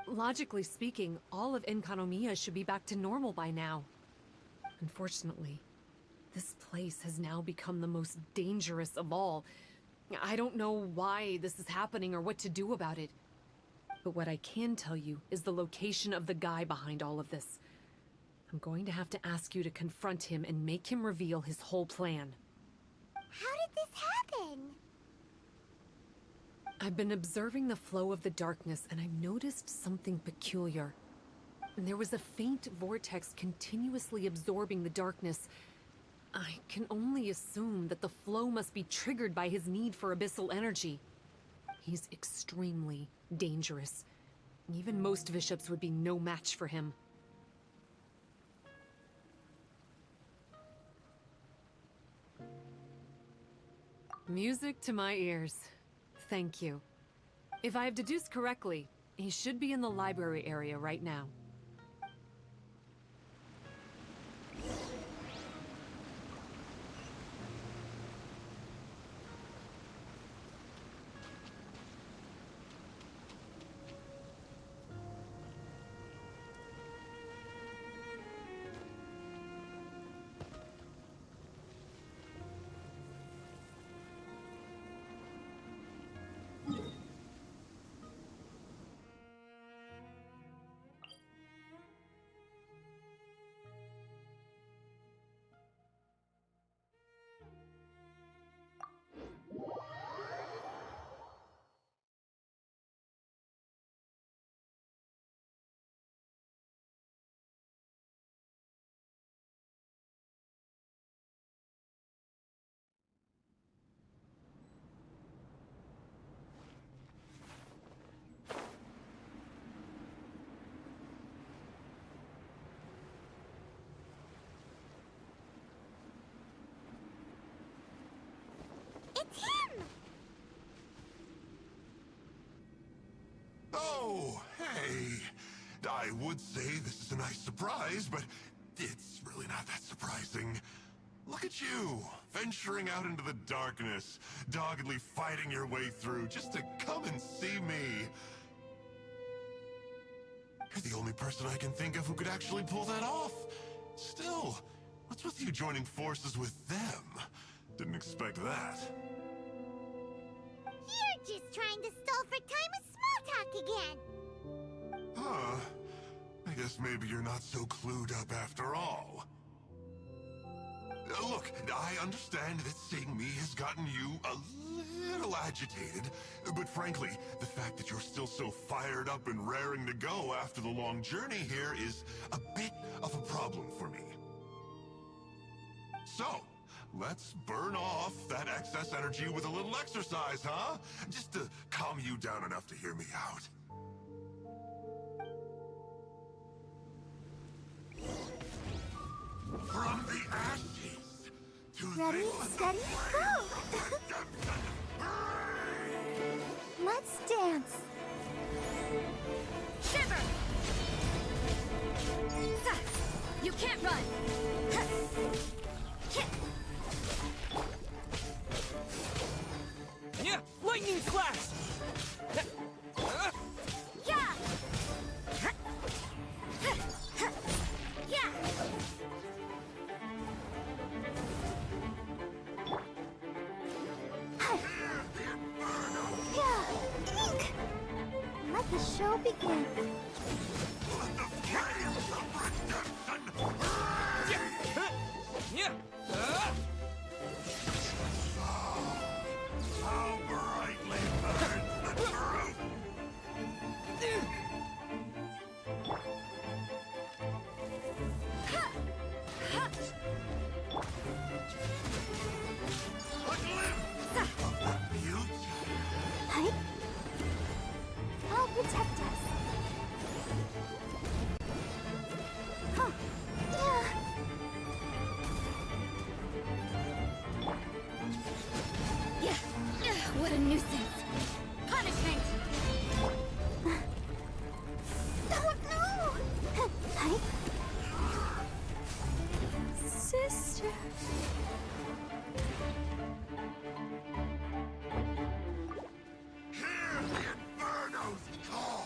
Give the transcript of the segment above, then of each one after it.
Logically speaking, all of Enkanomiya should be back to normal by now. Unfortunately, this place has now become the most dangerous of all. I don't know why this is happening or what to do about it. But what I can tell you is the location of the guy behind all of this. I'm going to have to ask you to confront him and make him reveal his whole plan. How did this happen? I've been observing the flow of the darkness, and I've noticed something peculiar. There was a faint vortex continuously absorbing the darkness. I can only assume that the flow must be triggered by his need for abyssal energy. He's extremely dangerous. Even most bishops would be no match for him. Music to my ears. Thank you. If I have deduced correctly, he should be in the library area right now. It's him! Oh, hey. I would say this is a nice surprise, but it's really not that surprising. Look at you, venturing out into the darkness, doggedly fighting your way through just to come and see me. You're the only person I can think of who could actually pull that off. Still, what's with you joining forces with them? Didn't expect that. You're just trying to stall for time with small talk again. Huh. I guess maybe you're not so clued up after all. Look, I understand that seeing me has gotten you a little agitated, but frankly, the fact that you're still so fired up and raring to go after the long journey here is a bit of a problem for me. So, Let's burn off that excess energy with a little exercise, huh? Just to calm you down enough to hear me out. From the ashes to Ready, the... steady, go! Let's dance. Shiver! You can't run! Yeah, lightning flash! Yeah! Yeah! Yeah, ink! Let the show begin. Yeah! How brightly burns the truth! A glimpse of the beauty. Hi. I'll protect us. Huh. Yeah. Yeah! What a nuisance! Punishment! Oh no! Hi. Sister. Hear the Inferno's call!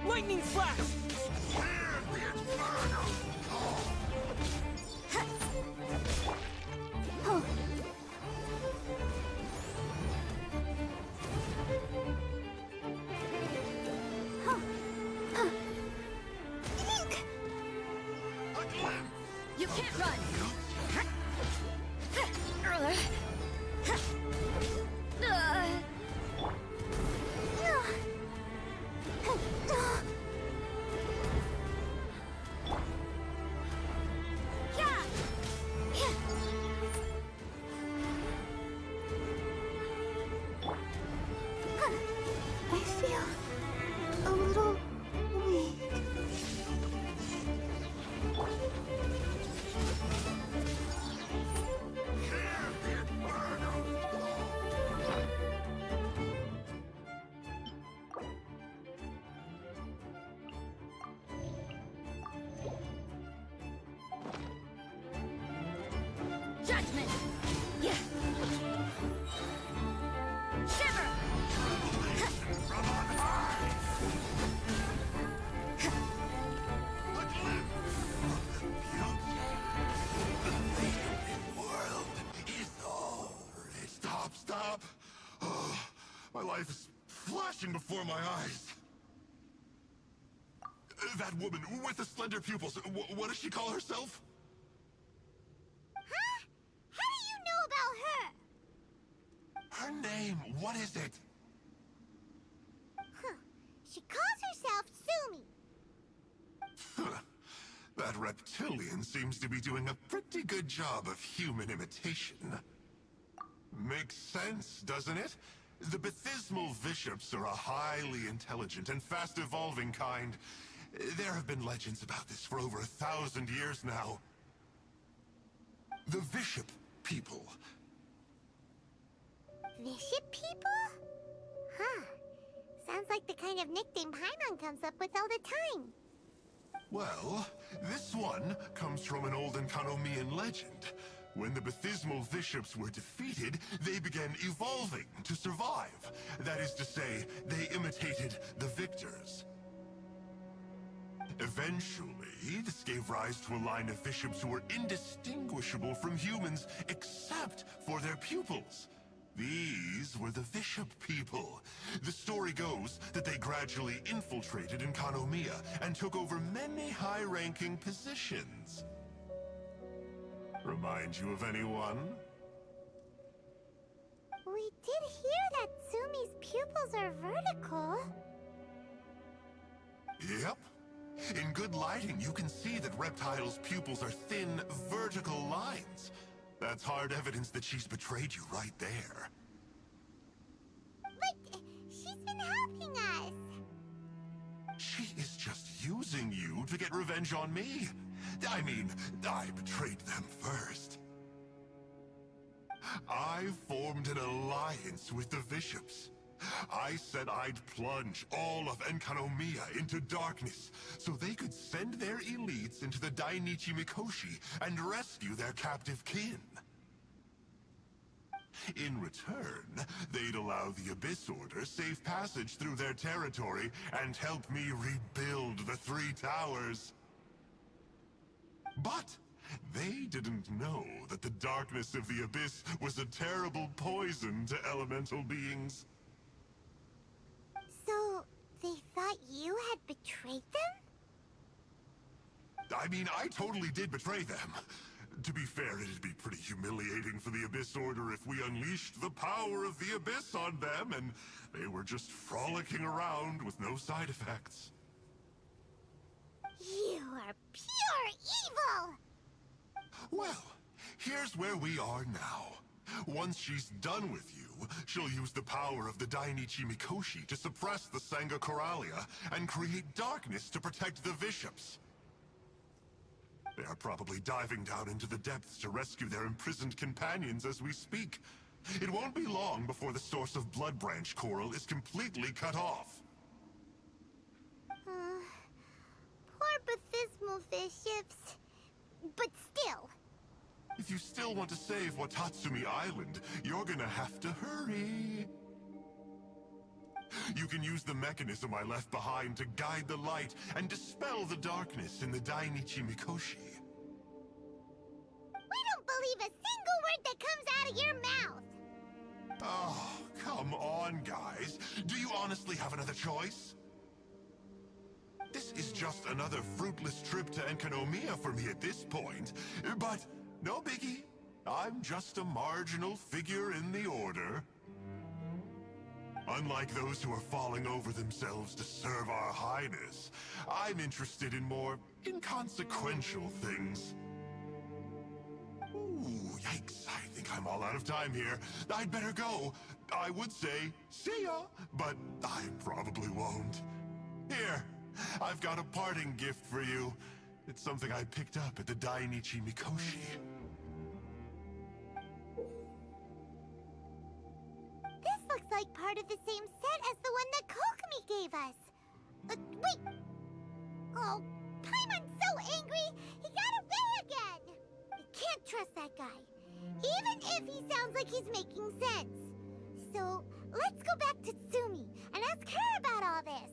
Lightning flash! Hear the Inferno's call! Oh. Huh. Huh. Ink! A glimpse! You can't run! I feel a little weak. Judgment! Yeah! Shiver! From on high! A glimpse of the beauty. The living world is already... Stop! Oh, my life is flashing before my eyes. That woman with the slender pupils, what does she call herself? Huh? How do you know about her? Her name, what is it? Huh. She calls herself Sumi. That reptilian seems to be doing a pretty good job of human imitation. Makes sense, doesn't it? The Baptismal Bishops are a highly intelligent and fast-evolving kind. There have been legends about this for over 1,000 years now. The Bishop people. Bishop people? Huh. Sounds like the kind of nickname Paimon comes up with all the time. Well, this one comes from an old Enkanomian legend. When the Baptismal Bishops were defeated, they began evolving to survive. That is to say, they imitated the victors. Eventually, this gave rise to a line of bishops who were indistinguishable from humans except for their pupils. These were the Bishop people. The story goes that they gradually infiltrated Enkanomiya and took over many high-ranking positions. Remind you of anyone? We did hear that Sumi's pupils are vertical. Yep. In good lighting, you can see that Reptile's pupils are thin, vertical lines. That's hard evidence that she's betrayed you right there. But she's been helping us. She is just using you to get revenge on me. I mean, I betrayed them first. I formed an alliance with the Bishops. I said I'd plunge all of Enkanomiya into darkness so they could send their elites into the Dainichi Mikoshi and rescue their captive kin. In return, they'd allow the Abyss Order safe passage through their territory and help me rebuild the Three Towers. But they didn't know that the darkness of the Abyss was a terrible poison to elemental beings. So, they thought you had betrayed them? I mean, I totally did betray them. To be fair, it'd be pretty humiliating for the Abyss Order if we unleashed the power of the Abyss on them and they were just frolicking around with no side effects. You are pure evil! Well, here's where we are now. Once she's done with you, she'll use the power of the Dainichi Mikoshi to suppress the Sangha Coralia and create darkness to protect the Bishops. They are probably diving down into the depths to rescue their imprisoned companions as we speak. It won't be long before the source of Blood Branch Coral is completely cut off. Poor Bathismal Bishops. But still. If you still want to save Watatsumi Island, you're gonna have to hurry. You can use the mechanism I left behind to guide the light and dispel the darkness in the Dainichi Mikoshi. We don't believe a single word that comes out of your mouth! Oh, come on, guys. Do you honestly have another choice? This is just another fruitless trip to Enkanomiya for me at this point. But no biggie. I'm just a marginal figure in the Order. Unlike those who are falling over themselves to serve our Highness, I'm interested in more inconsequential things. Ooh, yikes. I think I'm all out of time here. I'd better go. I would say, see ya, but I probably won't. Here, I've got a parting gift for you. It's something I picked up at the Dainichi Mikoshi. This looks like part of the same set as the one that Kokomi gave us. Wait! Oh, Paimon's so angry, he got away again! I can't trust that guy, even if he sounds like he's making sense. So, let's go back to Tsumi and ask her about all this.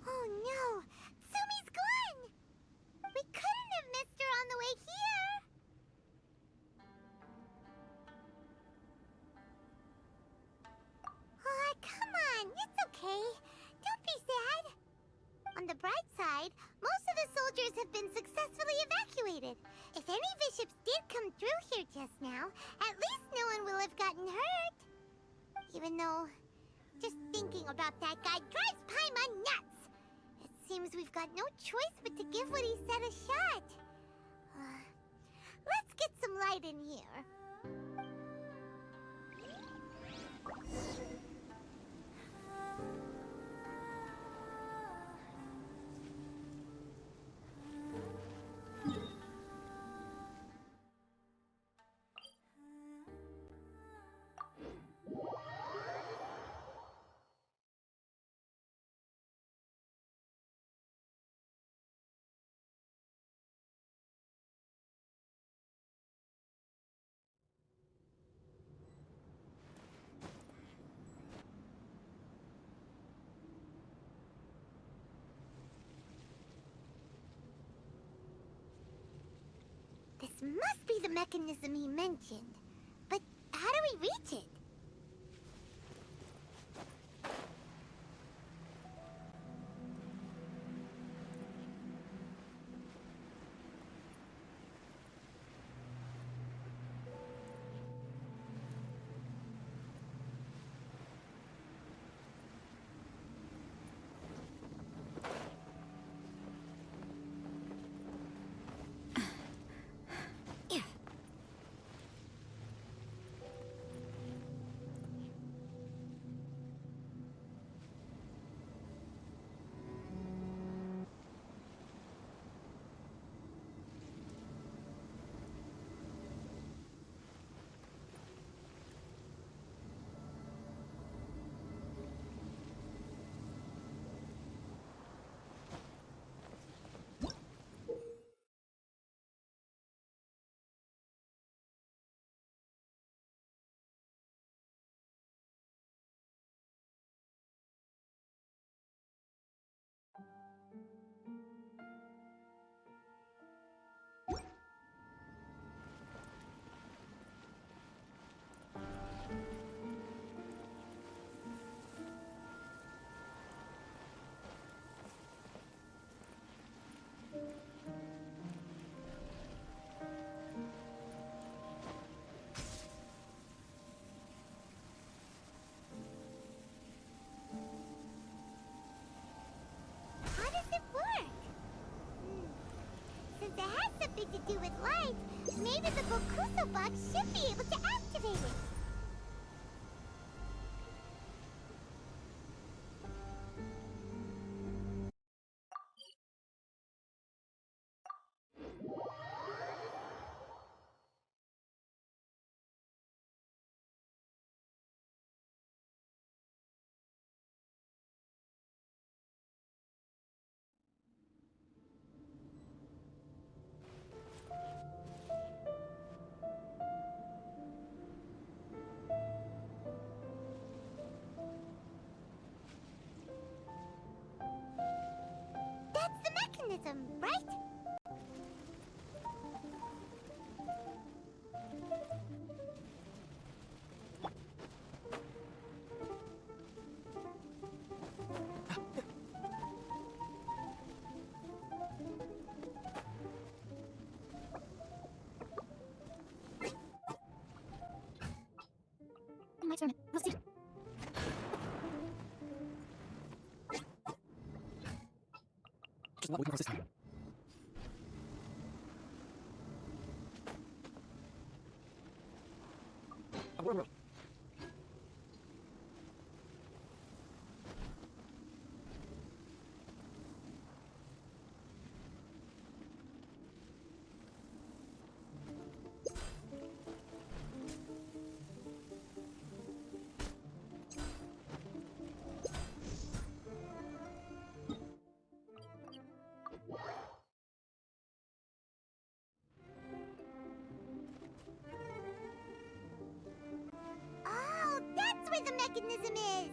Oh no! Tsumi's gone! We couldn't have missed her on the way here! Aw, come on, it's okay. Don't be sad. On the bright side, most of the soldiers have been successfully evacuated. If any bishops did come through here just now, at least no one will have gotten hurt. Even though, just thinking about that guy drives Paimon nuts. It seems we've got no choice but to give what he said a shot. Let's get some light in here. must be the mechanism he mentioned. But how do we reach it? How does it work? Since it has something to do with light, maybe the Bokuso box should be able to activate it. That's the mechanism, right? My turn. We'll see. Just not waiting for this time. Whoa. Oh, that's where the mechanism is!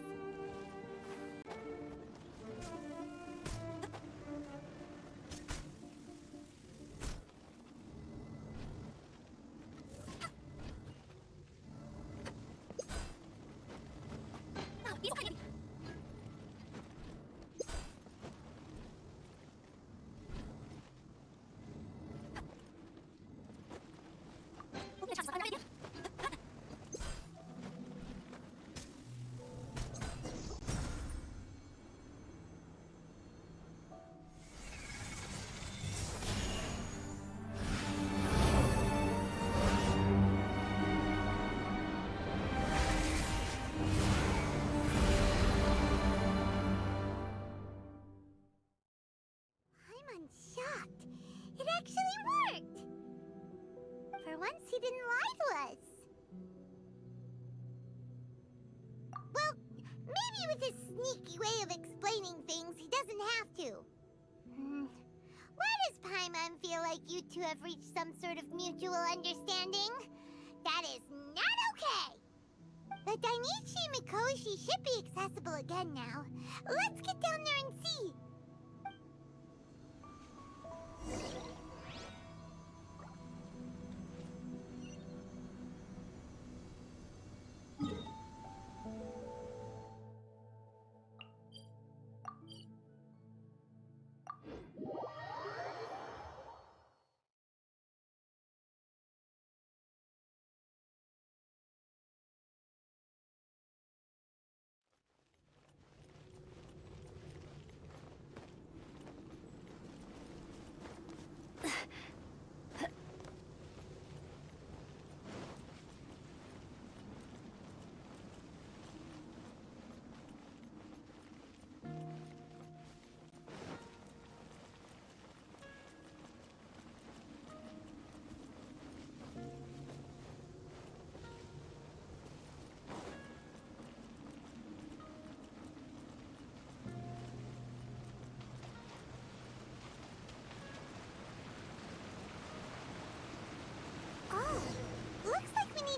I'm shocked. It actually worked! For once, he didn't lie to us. Well, maybe with his sneaky way of explaining things, he doesn't have to. Why does Paimon feel like you two have reached some sort of mutual understanding? That is not okay! The Dainichi Mikoshi should be accessible again now. Let's get down there and see.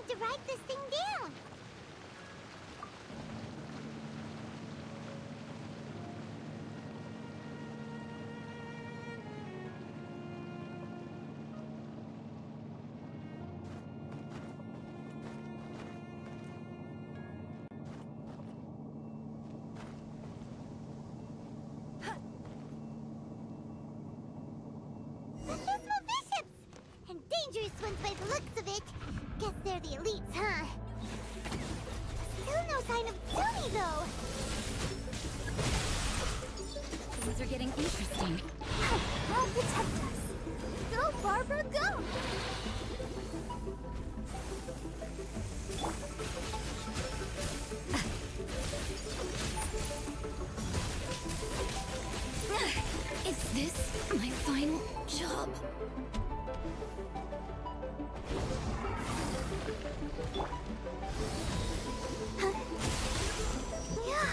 need to write this thing down. Abysmal bishops! And dangerous ones by the looks of it. Guess they're the elites, huh? Still no sign of Tony, though. Things are getting interesting. I'll protect us. Go, Barbara, go! Is this my final job? Yeah.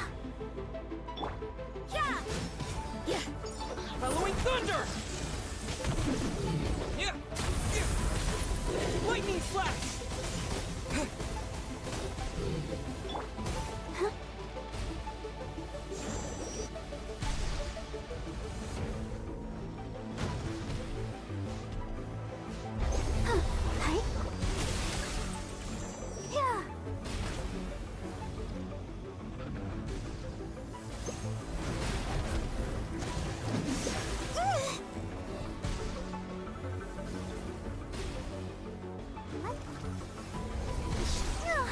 Yeah! Yeah! Following thunder! Yeah! Lightning flash! Hey. Yeah. What? Yeah.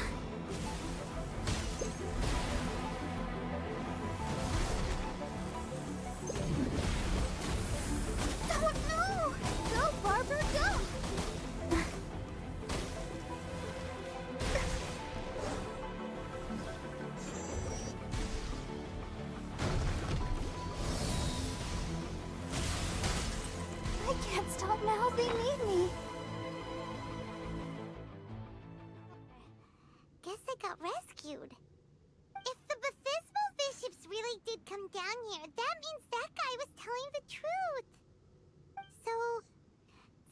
Oh no! Go, Barbara, go! I can't stop now. They need me. Guess I got rescued. If the Baptismal bishops really did come down here, that means that guy was telling the truth. So,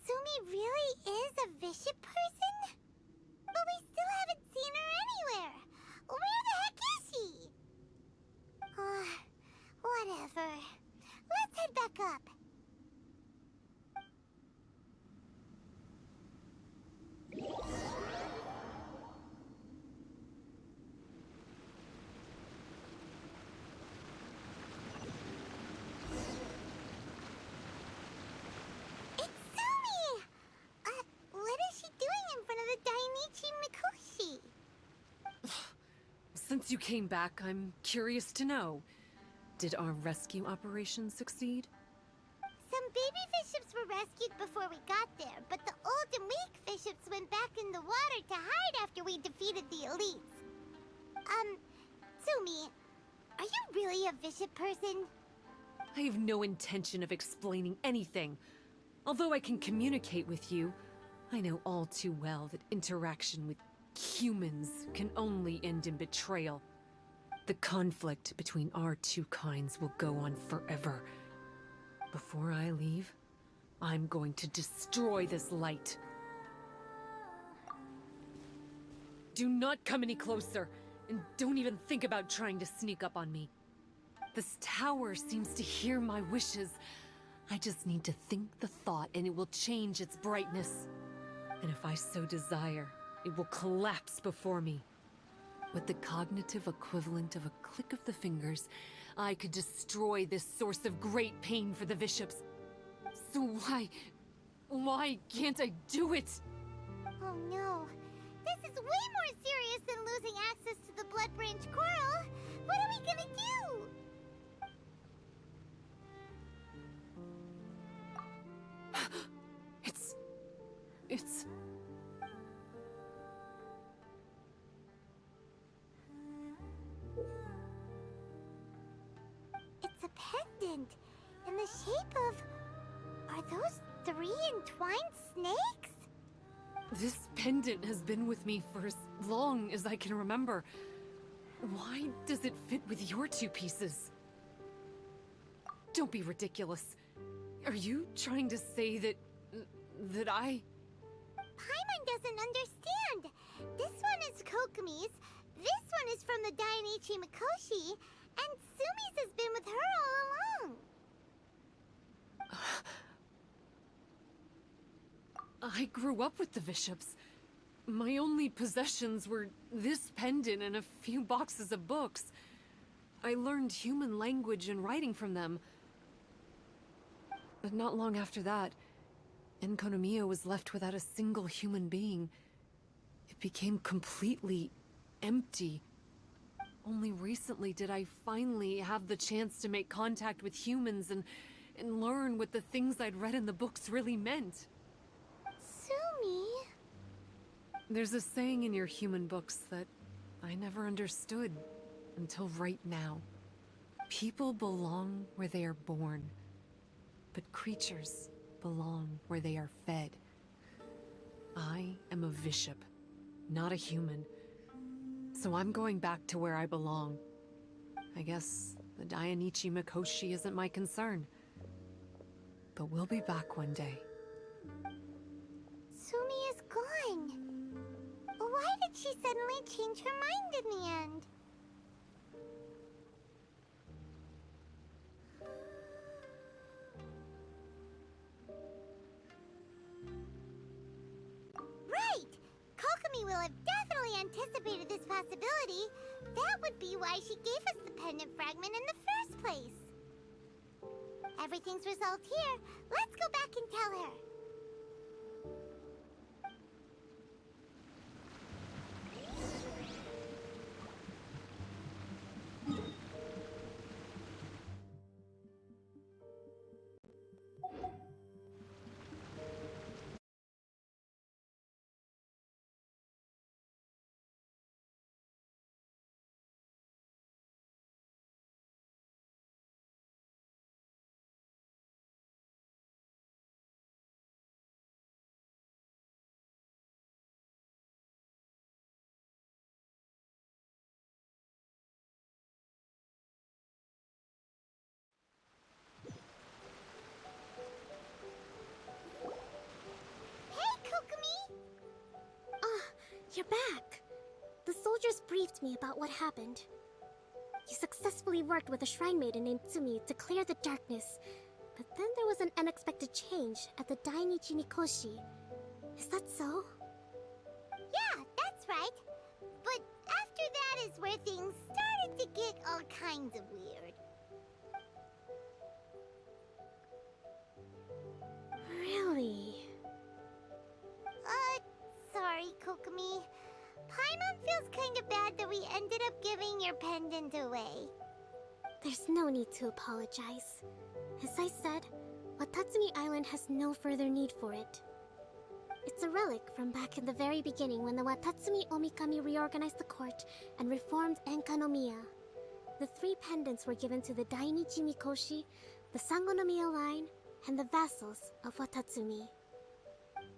Tsumi really is a bishop person? But we still haven't seen her anywhere. Where the heck is she? Whatever. Let's head back up. It's Tsumi! What is she doing in front of the Dainichi Mikoshi? Since you came back, I'm curious to know. Did our rescue operation succeed? Some baby bishops were rescued before we got there, but the old and weak bishops went back in the water to hide after we defeated the elites. Tsumi, are you really a bishop person? I have no intention of explaining anything. Although I can communicate with you, I know all too well that interaction with humans can only end in betrayal. The conflict between our two kinds will go on forever. Before I leave, I'm going to destroy this light. Do not come any closer, and don't even think about trying to sneak up on me. This tower seems to hear my wishes. I just need to think the thought and it will change its brightness. And if I so desire, it will collapse before me. With the cognitive equivalent of a click of the fingers, I could destroy this source of great pain for the bishops. So why can't I do it? Oh no. This is way more serious than losing access to the Blood Branch Coral. What are we gonna do? It's... It's a pendant in the shape of... Are those 3 entwined snakes? This pendant has been with me for as long as I can remember. Why does it fit with your two pieces? Don't be ridiculous. Are you trying to say that I... Paimon doesn't understand. This one is Kokumi's, this one is from the Dainichi Mikoshi, and Sumi's has been with her all along. I grew up with the Bishops. My only possessions were this pendant and a few boxes of books. I learned human language and writing from them. But not long after that, Enkanomiya was left without a single human being. It became completely empty. Only recently did I finally have the chance to make contact with humans and learn what the things I'd read in the books really meant. Sumi? There's a saying in your human books that I never understood until right now. People belong where they are born, but creatures belong where they are fed. I am a bishop, not a human. So I'm going back to where I belong. I guess the Dainichi Mikoshi isn't my concern. But we'll be back one day. Sumi is gone. Why did she suddenly change her mind in the end? Right! Kokumi will have definitely anticipated this possibility. That would be why she gave us the pendant fragment in the first place. Everything's resolved here. Let's go back and tell her. You're back! The soldiers briefed me about what happened. You successfully worked with a shrine maiden named Tsumi to clear the darkness, but then there was an unexpected change at the Dainichi Mikoshi. Is that so? Yeah, that's right. But after that is where things started to get all kinds of weird. Really? Sorry, Kokumi. Paimon feels kinda bad that we ended up giving your pendant away. There's no need to apologize. As I said, Watatsumi Island has no further need for it. It's a relic from back in the very beginning when the Watatsumi Omikami reorganized the court and reformed Enkanomiya. The 3 pendants were given to the Dainichi Mikoshi, the Sangonomiya line, and the vassals of Watatsumi.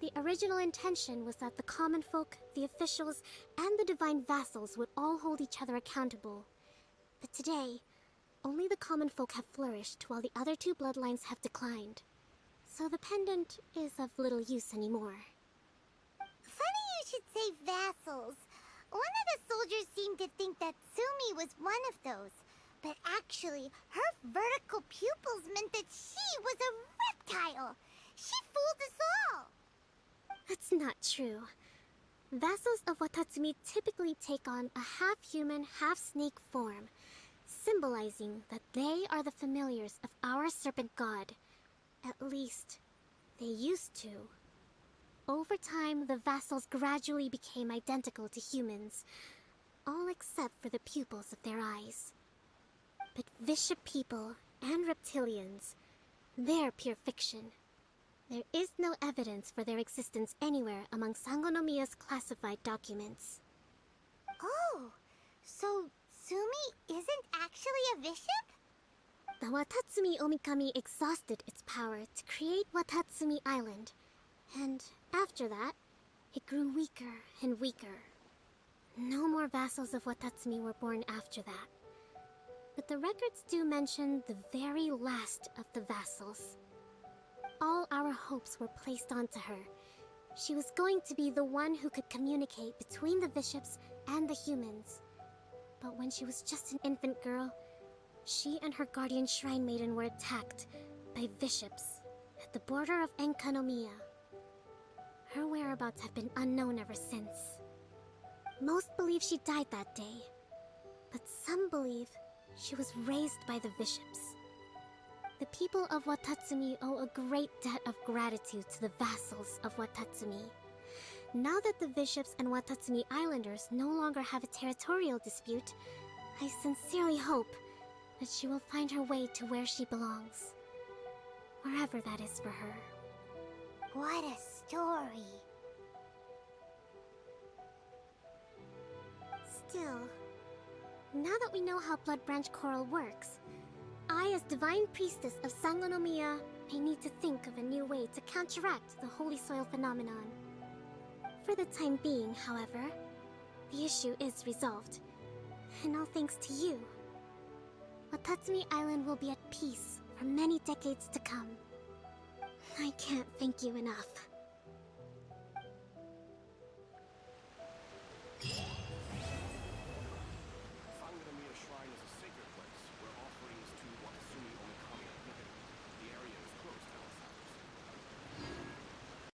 The original intention was that the common folk, the officials, and the divine vassals would all hold each other accountable. But today, only the common folk have flourished while the other 2 bloodlines have declined. So the pendant is of little use anymore. Funny you should say vassals. One of the soldiers seemed to think that Sumi was one of those. But actually, her vertical pupils meant that she was a reptile. She fooled us all. That's not true. Vassals of Watatsumi typically take on a half-human, half-snake form, symbolizing that they are the familiars of our serpent god. At least, they used to. Over time, the vassals gradually became identical to humans, all except for the pupils of their eyes. But bishop people and reptilians, they're pure fiction. There is no evidence for their existence anywhere among Sangonomiya's classified documents. Oh, so Sumi isn't actually a bishop? The Watatsumi Omikami exhausted its power to create Watatsumi Island, and after that, it grew weaker and weaker. No more vassals of Watatsumi were born after that. But the records do mention the very last of the vassals. All our hopes were placed onto her. She was going to be the one who could communicate between the bishops and the humans. But when she was just an infant girl, she and her guardian shrine maiden were attacked by bishops at the border of Enkanomiya. Her whereabouts have been unknown ever since. Most believe she died that day, but some believe she was raised by the bishops. The people of Watatsumi owe a great debt of gratitude to the vassals of Watatsumi. Now that the bishops and Watatsumi Islanders no longer have a territorial dispute, I sincerely hope that she will find her way to where she belongs. Wherever that is for her. What a story. Still, now that we know how Blood Branch Coral works, I, as Divine Priestess of Sangonomiya, may need to think of a new way to counteract the Holy Soil phenomenon. For the time being, however, the issue is resolved, and all thanks to you. Watatsumi Island will be at peace for many decades to come. I can't thank you enough.